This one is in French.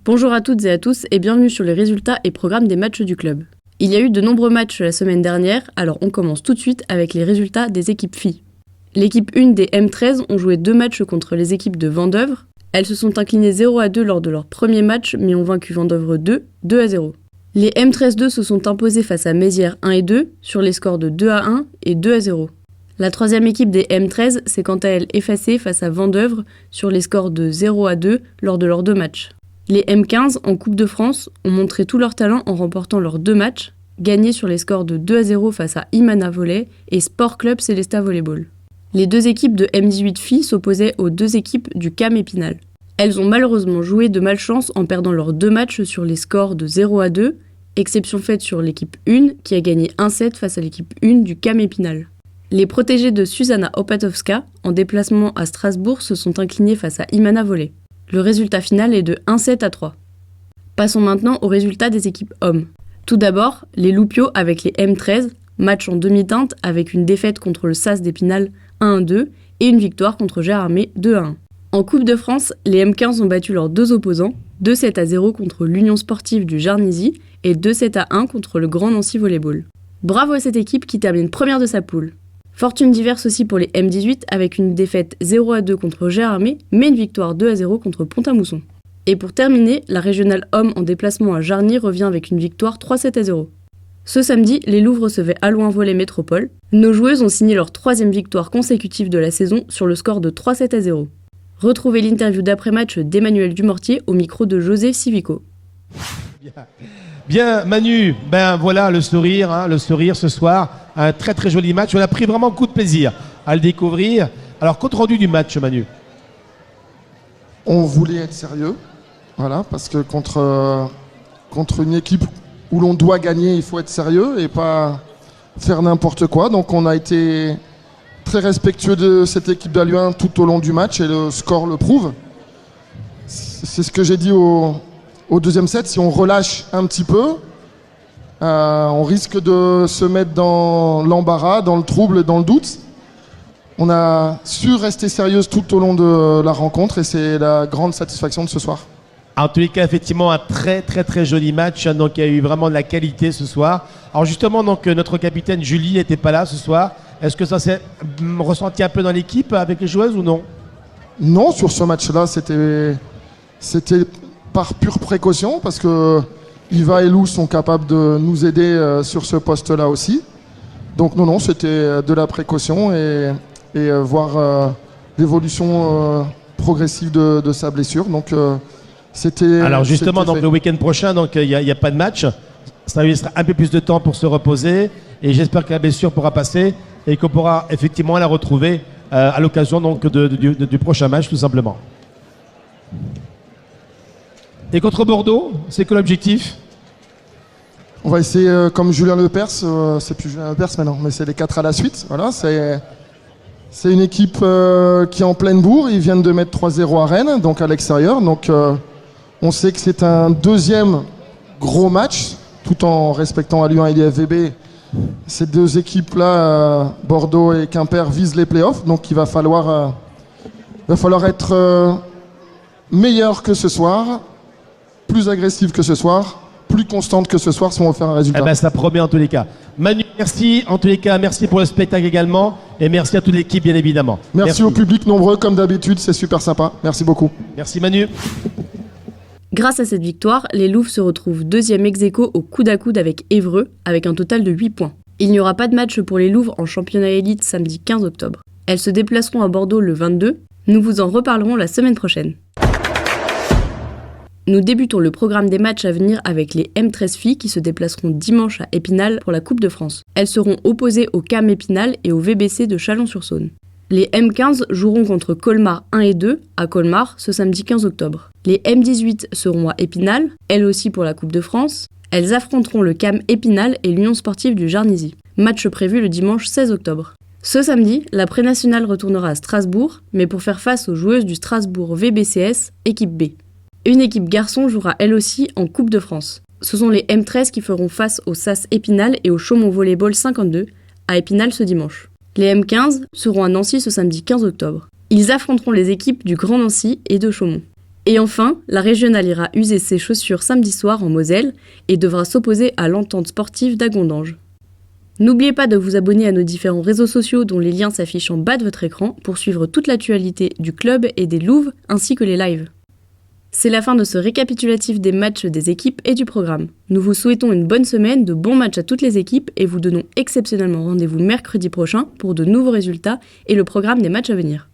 Bonjour à toutes et à tous et bienvenue sur les résultats et programmes des matchs du club. Il y a eu de nombreux matchs la semaine dernière, alors on commence tout de suite avec les résultats des équipes filles. L'équipe 1 des M13 ont joué 2 matchs contre les équipes de Vendeuvre. Elles se sont inclinées 0-2 lors de leur premier match mais ont vaincu Vendeuvre 2-0. Les M13-2 se sont imposées face à Mézières 1 et 2 sur les scores de 2-1 et 2-0. La troisième équipe des M13 s'est quant à elle effacée face à Vendeuvre sur les scores de 0-2 lors de leurs 2 matchs. Les M15 en Coupe de France ont montré tout leur talent en remportant leurs 2 matchs, gagnés sur les scores de 2-0 face à Imana Volley et Sport Club Célestat Volleyball. Les 2 équipes de M18 filles s'opposaient aux 2 équipes du CAM Épinal. Elles ont malheureusement joué de malchance en perdant leurs 2 matchs sur les scores de 0-2, exception faite sur l'équipe 1 qui a gagné 1-7 face à l'équipe 1 du CAM Épinal. Les protégés de Susanna Opatowska, en déplacement à Strasbourg, se sont inclinés face à Imana Volley. Le résultat final est de 1-7-3. Passons maintenant aux résultats des équipes hommes. Tout d'abord, les Loupiaux avec les M13, match en demi-teinte avec une défaite contre le SAS d'Épinal 1-2 et une victoire contre Gérardmer 2-1. En Coupe de France, les M15 ont battu leurs 2 opposants, 2-7-0 contre l'Union sportive du Jarnisy et 2-7-1 contre le Grand Nancy Volleyball. Bravo à cette équipe qui termine première de sa poule. Fortune diverse aussi pour les M18 avec une défaite 0-2 contre Gérardmer, mais une victoire 2-0 contre Pont-à-Mousson. Et pour terminer, la régionale homme en déplacement à Jarny revient avec une victoire 3-7-0. Ce samedi, les Louves recevaient Allouin Volley Métropole. Nos joueuses ont signé leur 3e victoire consécutive de la saison sur le score de 3-7-0. Retrouvez l'interview d'après-match d'Emmanuel Dumortier au micro de José Civico. Bien Manu, voilà le sourire ce soir, un très très joli match, on a pris vraiment beaucoup de plaisir à le découvrir. Alors compte rendu du match Manu. On voulait être sérieux, voilà, parce que contre une équipe où l'on doit gagner, il faut être sérieux et pas faire n'importe quoi. Donc on a été très respectueux de cette équipe d'Allouin tout au long du match et le score le prouve. C'est ce que j'ai dit au deuxième set, si on relâche un petit peu, on risque de se mettre dans l'embarras, dans le trouble, dans le doute. On a su rester sérieuse tout au long de la rencontre et c'est la grande satisfaction de ce soir. En tous les cas, effectivement, un très très très joli match, donc il y a eu vraiment de la qualité ce soir. Alors justement, donc notre capitaine Julie n'était pas là ce soir. Est-ce que ça s'est ressenti un peu dans l'équipe avec les joueuses ou non? Non, sur ce match-là, c'était par pure précaution, parce que Yva et Lou sont capables de nous aider sur ce poste-là aussi. Donc non, c'était de la précaution et voir l'évolution progressive de sa blessure. Donc c'était. Alors justement, donc fait. le week-end prochain, donc il y a pas de match. Ça lui laissera un peu plus de temps pour se reposer et j'espère que la blessure pourra passer et qu'on pourra effectivement la retrouver à l'occasion donc du prochain match tout simplement. Et contre Bordeaux, c'est quoi l'objectif? On va essayer, comme Julien Lepers, c'est plus Julien Lepers maintenant, mais c'est les 4 à la suite. Voilà, c'est une équipe qui est en pleine bourre. Ils viennent de mettre 3-0 à Rennes, donc à l'extérieur. Donc on sait que c'est un deuxième gros match, tout en respectant Allouin et l'IFVB. Ces 2 équipes-là, Bordeaux et Quimper, visent les playoffs. Donc il va falloir être meilleur que ce soir, plus agressive que ce soir, plus constante que ce soir si on veut faire un résultat. Ça promet en tous les cas. Manu, merci en tous les cas, merci pour le spectacle également et merci à toute l'équipe bien évidemment. Merci au public nombreux comme d'habitude, c'est super sympa. Merci beaucoup. Merci Manu. Grâce à cette victoire, les Louves se retrouvent 2e ex-aequo au coude à coude avec Évreux avec un total de 8 points. Il n'y aura pas de match pour les Louves en championnat élite samedi 15 octobre. Elles se déplaceront à Bordeaux le 22. Nous vous en reparlerons la semaine prochaine. Nous débutons le programme des matchs à venir avec les M13 filles qui se déplaceront dimanche à Épinal pour la Coupe de France. Elles seront opposées au CAM Épinal et au VBC de Chalon-sur-Saône. Les M15 joueront contre Colmar 1 et 2 à Colmar ce samedi 15 octobre. Les M18 seront à Épinal, elles aussi pour la Coupe de France. Elles affronteront le CAM Épinal et l'Union sportive du Jarnisy. Match prévu le dimanche 16 octobre. Ce samedi, la pré-nationale retournera à Strasbourg, mais pour faire face aux joueuses du Strasbourg VBCS, équipe B. Une équipe garçon jouera elle aussi en Coupe de France. Ce sont les M13 qui feront face au SAS Épinal et au Chaumont Volleyball 52 à Épinal ce dimanche. Les M15 seront à Nancy ce samedi 15 octobre. Ils affronteront les équipes du Grand Nancy et de Chaumont. Et enfin, la régionale ira user ses chaussures samedi soir en Moselle et devra s'opposer à l'entente sportive d'Agondange. N'oubliez pas de vous abonner à nos différents réseaux sociaux dont les liens s'affichent en bas de votre écran pour suivre toute l'actualité du club et des Louves ainsi que les lives. C'est la fin de ce récapitulatif des matchs des équipes et du programme. Nous vous souhaitons une bonne semaine, de bons matchs à toutes les équipes et vous donnons exceptionnellement rendez-vous mercredi prochain pour de nouveaux résultats et le programme des matchs à venir.